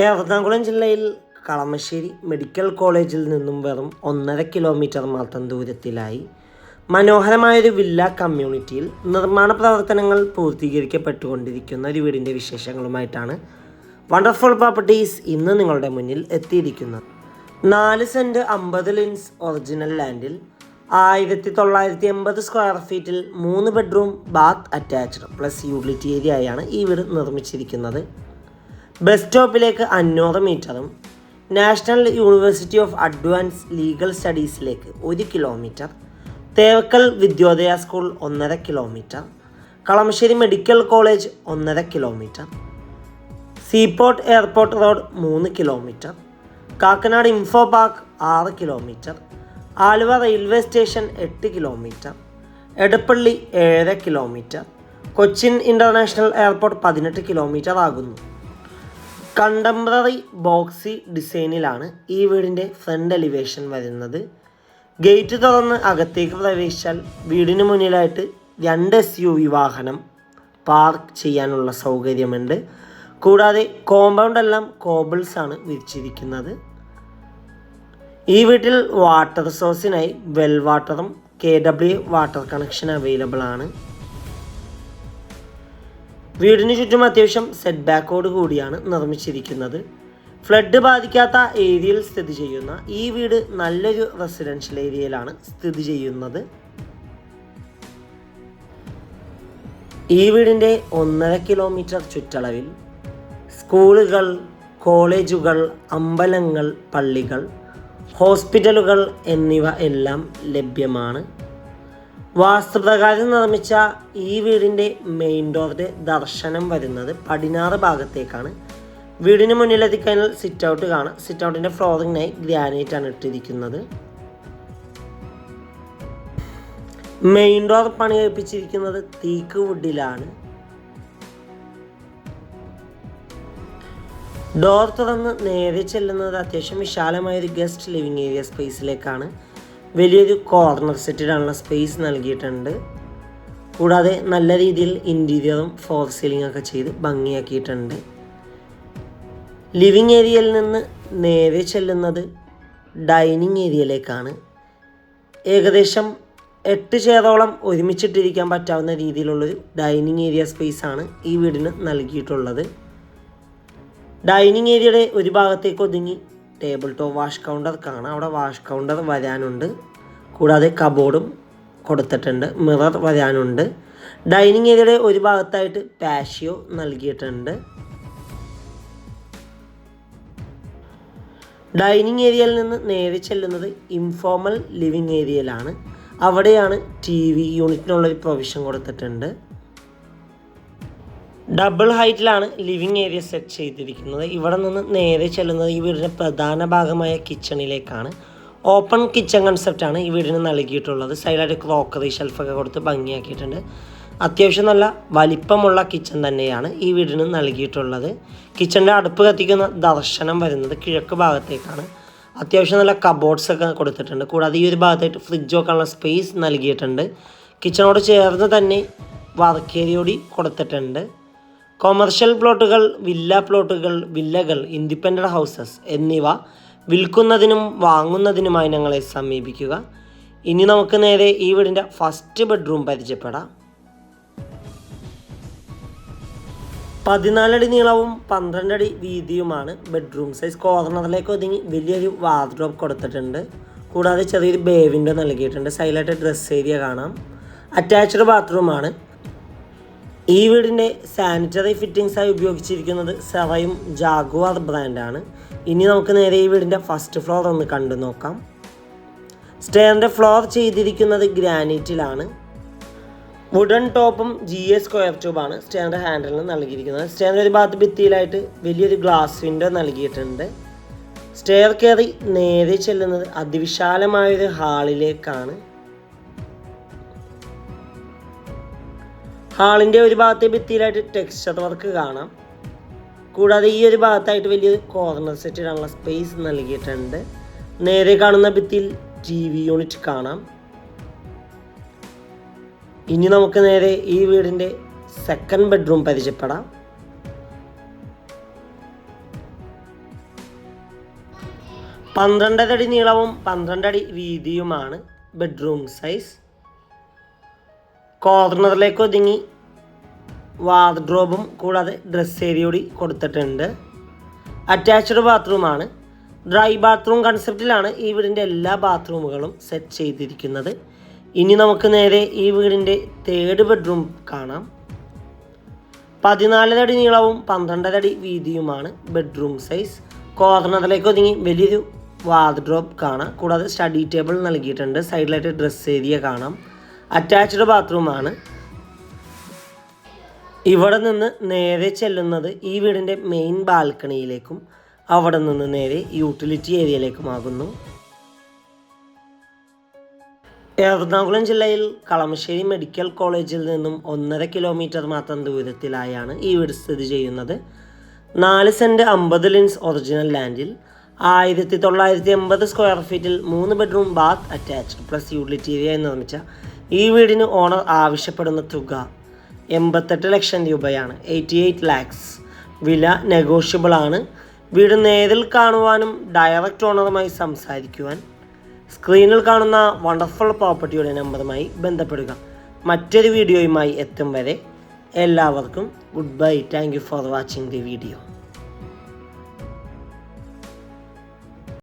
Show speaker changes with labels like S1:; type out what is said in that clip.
S1: എറണാകുളം ജില്ലയിൽ കളമശ്ശേരി മെഡിക്കൽ കോളേജിൽ നിന്നും വെറും 1.5 കിലോമീറ്റർ മാത്രം ദൂരത്തിലായി മനോഹരമായൊരു വില്ല കമ്മ്യൂണിറ്റിയിൽ നിർമ്മാണ പ്രവർത്തനങ്ങൾ പൂർത്തീകരിക്കപ്പെട്ടുകൊണ്ടിരിക്കുന്ന ഒരു വീടിൻ്റെ വിശേഷങ്ങളുമായിട്ടാണ് വണ്ടർഫുൾ പ്രോപ്പർട്ടീസ് ഇന്ന് നിങ്ങളുടെ മുന്നിൽ എത്തിയിരിക്കുന്നത്. 4 സെൻറ്റ് 50 ലിൻസ് ഒറിജിനൽ ലാൻഡിൽ 1980 സ്ക്വയർ ഫീറ്റിൽ 3 bedroom bath attached plus utility area ആയാണ് ഈ വീട് നിർമ്മിച്ചിരിക്കുന്നത്. ബസ് സ്റ്റോപ്പിലേക്ക് 500 മീറ്ററും national university of advance legal സ്റ്റഡീസിലേക്ക് 1 kilometre, Thevakkal Vidyodaya school 1.5 kilometre, Kalamassery medical college 1.5 kilometre, seaport airport road 3 kilometre, Kakkanad info park 6 kilometre, Aluva railway station 8 kilometre, Edappally 7 kilometre, Cochin international airport 18 kilometre ആകുന്നു. Contemporary boxy ഡിസൈനിലാണ് ഈ വീടിൻ്റെ ഫ്രണ്ട് എലിവേഷൻ വരുന്നത്. ഗേറ്റ് തുറന്ന് അകത്തേക്ക് പ്രവേശിച്ചാൽ വീടിന് മുന്നിലായിട്ട് 2 SUV വാഹനം പാർക്ക് ചെയ്യാനുള്ള സൗകര്യമുണ്ട്. കൂടാതെ കോമ്പൗണ്ട് എല്ലാം കോബിൾസ് ആണ് വിരിച്ചിരിക്കുന്നത്. ഈ വീട്ടിൽ വാട്ടർ സോഴ്സിനായി വെൽ വാട്ടറും KW വാട്ടർ കണക്ഷൻ അവൈലബിൾ ആണ്. വീടിന് ചുറ്റും അത്യാവശ്യം സെറ്റ് ബാക്കോട് കൂടിയാണ് നിർമ്മിച്ചിരിക്കുന്നത്. ഫ്ലഡ് ബാധിക്കാത്ത ഏരിയയിൽ സ്ഥിതി ചെയ്യുന്ന ഈ വീട് നല്ലൊരു റെസിഡൻഷ്യൽ ഏരിയയിലാണ് സ്ഥിതി ചെയ്യുന്നത്. ഈ വീടിൻ്റെ 1.5 കിലോമീറ്റർ ചുറ്റളവിൽ സ്കൂളുകൾ, കോളേജുകൾ, അമ്പലങ്ങൾ, പള്ളികൾ, ഹോസ്പിറ്റലുകൾ എന്നിവ എല്ലാം ലഭ്യമാണ്. വാസ്തുപ്രകാരം നിർമ്മിച്ച ഈ വീടിൻ്റെ മെയിൻ ഡോറിൻ്റെ ദർശനം വരുന്നത് പടിഞ്ഞാറ് ഭാഗത്തേക്കാണ്. വീടിന് മുന്നിലെത്തിക്കഴിഞ്ഞാൽ സിറ്റ് ഔട്ട് കാണാം. സിറ്റ് ഔട്ടിൻ്റെ ഫ്ലോറിങ്ങിനായി ഗ്രാനൈറ്റ് ആണ് ഇട്ടിരിക്കുന്നത്. മെയിൻ ഡോർ പണി കഴിപ്പിച്ചിരിക്കുന്നത് തേക്ക് വുഡിലാണ്. ഡോർ തുറന്ന് നേരെ ചെല്ലുന്നത് അത്യാവശ്യം വിശാലമായൊരു ഗസ്റ്റ് ലിവിങ് ഏരിയ സ്പേസിലേക്കാണ്. വലിയൊരു കോർണർ സെറ്റിടാനുള്ള സ്പേസ് നൽകിയിട്ടുണ്ട്. കൂടാതെ നല്ല രീതിയിൽ ഇൻറ്റീരിയറും ഫോർ സീലിംഗ് ഒക്കെ ചെയ്ത് ഭംഗിയാക്കിയിട്ടുണ്ട്. ലിവിങ് ഏരിയയിൽ നിന്ന് നേരെ ചെല്ലുന്നത് ഡൈനിങ് ഏരിയയിലേക്കാണ്. ഏകദേശം 8 ചെയറോളം ഒരുമിച്ചിട്ടിരിക്കാൻ പറ്റാവുന്ന രീതിയിലുള്ളൊരു ഡൈനിങ് ഏരിയ സ്പേസാണ് ഈ വീടിന് നൽകിയിട്ടുള്ളത്. ഡൈനിങ് ഏരിയയുടെ ഒരു ഭാഗത്തേക്ക് ഒതുങ്ങി ടേബിൾ ടോപ്പ് വാഷ് കൗണ്ടർ കാണാം. അവിടെ വാഷ് കൗണ്ടർ വരാനുണ്ട്. കൂടാതെ കബോർഡും കൊടുത്തിട്ടുണ്ട്. മിറർ വരാനുണ്ട്. ഡൈനിങ് ഏരിയയുടെ ഒരു ഭാഗത്തായിട്ട് പാഷ്യോ നൽകിയിട്ടുണ്ട്. ഡൈനിങ് ഏരിയയിൽ നിന്ന് നേരെ ചെല്ലുന്നത് ഇൻഫോർമൽ ലിവിങ് ഏരിയയിലാണ്. അവിടെയാണ് TV യൂണിറ്റിനുള്ളൊരു പ്രൊവിഷൻ കൊടുത്തിട്ടുണ്ട്. ഡബിൾ ഹൈറ്റിലാണ് ലിവിങ് ഏരിയ സെറ്റ് ചെയ്തിരിക്കുന്നത്. ഇവിടെ നിന്ന് നേരെ ചെല്ലുന്നത് ഈ വീടിൻ്റെ പ്രധാന ഭാഗമായ കിച്ചണിലേക്കാണ്. ഓപ്പൺ കിച്ചൺ കൺസെപ്റ്റാണ് ഈ വീടിന് നൽകിയിട്ടുള്ളത്. സൈഡിലായിട്ട് ക്രോക്കറി ഷെൽഫൊക്കെ കൊടുത്ത് ഭംഗിയാക്കിയിട്ടുണ്ട്. അത്യാവശ്യം നല്ല വലിപ്പമുള്ള കിച്ചൺ തന്നെയാണ് ഈ വീടിന് നൽകിയിട്ടുള്ളത്. കിച്ചണിൻ്റെ അടുപ്പ് കത്തിക്കുന്ന ദർശനം വരുന്നത് കിഴക്ക് ഭാഗത്തേക്കാണ്. അത്യാവശ്യം നല്ല കബോർഡ്സൊക്കെ കൊടുത്തിട്ടുണ്ട്. കൂടാതെ ഈ ഒരു ഭാഗത്തായിട്ട് ഫ്രിഡ്ജ് വെക്കാനുള്ള സ്പേസ് നൽകിയിട്ടുണ്ട്. കിച്ചണോട് ചേർന്ന് തന്നെ വർക്ക് ഏരിയ കൂടി കൊടുത്തിട്ടുണ്ട്. കൊമേർഷ്യൽ പ്ലോട്ടുകൾ, വില്ല പ്ലോട്ടുകൾ, വില്ലകൾ, ഇൻഡിപെൻഡൻ്റ് ഹൗസസ് എന്നിവ വിൽക്കുന്നതിനും വാങ്ങുന്നതിനുമായി ഞങ്ങളെ സമീപിക്കുക. ഇനി നമുക്ക് നേരെ ഈ വീടിൻ്റെ ഫസ്റ്റ് ബെഡ്റൂം പരിചയപ്പെടാം. 14 അടി നീളവും 12 അടി വീതിയുമാണ് ബെഡ്റൂം സൈസ്. കോർണറിലേക്ക് ഒതുങ്ങി വലിയൊരു വാർഡ്രോബ് കൊടുത്തിട്ടുണ്ട്. കൂടാതെ ചെറിയൊരു ബേ വിൻഡോ നൽകിയിട്ടുണ്ട്. സൈഡിലായിട്ട് ഡ്രസ് ഏരിയ കാണാം. അറ്റാച്ച്ഡ് ബാത്റൂമാണ്. ഈ വീടിൻ്റെ സാനിറ്ററി ഫിറ്റിങ്സായി ഉപയോഗിച്ചിരിക്കുന്നത് സെറയും ജാഗ്വാർ ബ്രാൻഡാണ്. ഇനി നമുക്ക് നേരെ ഈ വീടിൻ്റെ ഫസ്റ്റ് ഫ്ലോർ ഒന്ന് കണ്ടു നോക്കാം. സ്റ്റെയറിൻ്റെ ഫ്ലോർ ചെയ്തിരിക്കുന്നത് ഗ്രാനൈറ്റിലാണ്. വുഡൻ ടോപ്പും GA സ്ക്വയർ ട്യൂബാണ് സ്റ്റെയറിൻ്റെ ഹാൻഡിലിന് നൽകിയിരിക്കുന്നത്. സ്റ്റെയറിൻ്റെ ഒരു ഭാഗത്ത് ഭിത്തിയിലായിട്ട് വലിയൊരു ഗ്ലാസ് വിൻഡോ നൽകിയിട്ടുണ്ട്. സ്റ്റെയർ കയറി നേരെ ചെല്ലുന്നത് അതിവിശാലമായൊരു ഹാളിലേക്കാണ്. ഹാളിൻ്റെ ഒരു ഭാഗത്തെ ഭിത്തിയിലായിട്ട് ടെക്സ്ചർ വർക്ക് കാണാം. കൂടാതെ ഈ ഒരു ഭാഗത്തായിട്ട് വലിയൊരു കോർണർ സെറ്റ് ഇടാനുള്ള സ്പേസ് നൽകിയിട്ടുണ്ട്. നേരെ കാണുന്ന ഭിത്തിയിൽ TV യൂണിറ്റ് കാണാം. ഇനി നമുക്ക് നേരെ ഈ വീടിൻ്റെ സെക്കൻഡ് ബെഡ്റൂം പരിചയപ്പെടാം. 12 അടി നീളവും 12 അടി വീതിയുമാണ് ബെഡ്റൂം സൈസ്. കോർണറിലേക്ക് ഒതുങ്ങി വാർഡ്രോബും കൂടാതെ ഡ്രസ് ഏരിയ കൂടി കൊടുത്തിട്ടുണ്ട്. അറ്റാച്ച്ഡ് ബാത്റൂമാണ്. ഡ്രൈ ബാത്റൂം കൺസെപ്റ്റിലാണ് ഈ വീടിൻ്റെ എല്ലാ ബാത്റൂമുകളും സെറ്റ് ചെയ്തിരിക്കുന്നത്. ഇനി നമുക്ക് നേരെ ഈ വീടിൻ്റെ 3rd ബെഡ്റൂം കാണാം. 14 അടി നീളവും 12 അടി വീതിയുമാണ് ബെഡ്റൂം സൈസ്. കോർണറിലേക്ക് ഒതുങ്ങി വലിയൊരു വാർഡ്രോബ് കാണാം. കൂടാതെ സ്റ്റഡി ടേബിൾ നൽകിയിട്ടുണ്ട്. സൈഡിലായിട്ട് ഡ്രസ് ഏരിയ കാണാം. അറ്റാച്ച്ഡ് ബാത്റൂമാണ്. ഇവിടെ നിന്ന് നേരെ ചെല്ലുന്നത് ഈ വീടിൻ്റെ മെയിൻ ബാൽക്കണിയിലേക്കും അവിടെ നിന്ന് നേരെ യൂട്ടിലിറ്റി ഏരിയയിലേക്കുമാകുന്നു. എറണാകുളം ജില്ലയിൽ കളമശ്ശേരി മെഡിക്കൽ കോളേജിൽ നിന്നും 1.5 കിലോമീറ്റർ മാത്രം ദൂരത്തിലായാണ് ഈ വീട് സ്ഥിതി ചെയ്യുന്നത്. 4 സെൻറ്റ് 50 ലിൻസ് ഒറിജിനൽ ലാൻഡിൽ 1980 സ്ക്വയർ ഫീറ്റിൽ 3 bedroom bath attached plus utility area നിർമ്മിച്ച ഈ വീടിന് ഓണർ ആവശ്യപ്പെടുന്ന തുക 88 ലക്ഷം രൂപയാണ്. 88 lakhs. വില നെഗോഷ്യബിൾ ആണ്. വീട് നേരിൽ കാണുവാനും ഡയറക്റ്റ് ഓണറുമായി സംസാരിക്കുവാൻ സ്ക്രീനിൽ കാണുന്ന വണ്ടർഫുൾ പ്രോപ്പർട്ടിയുടെ നമ്പറുമായി ബന്ധപ്പെടുക. മറ്റൊരു വീഡിയോയുമായി എത്തും വരെ എല്ലാവർക്കും good bye. Thank you for watching the video.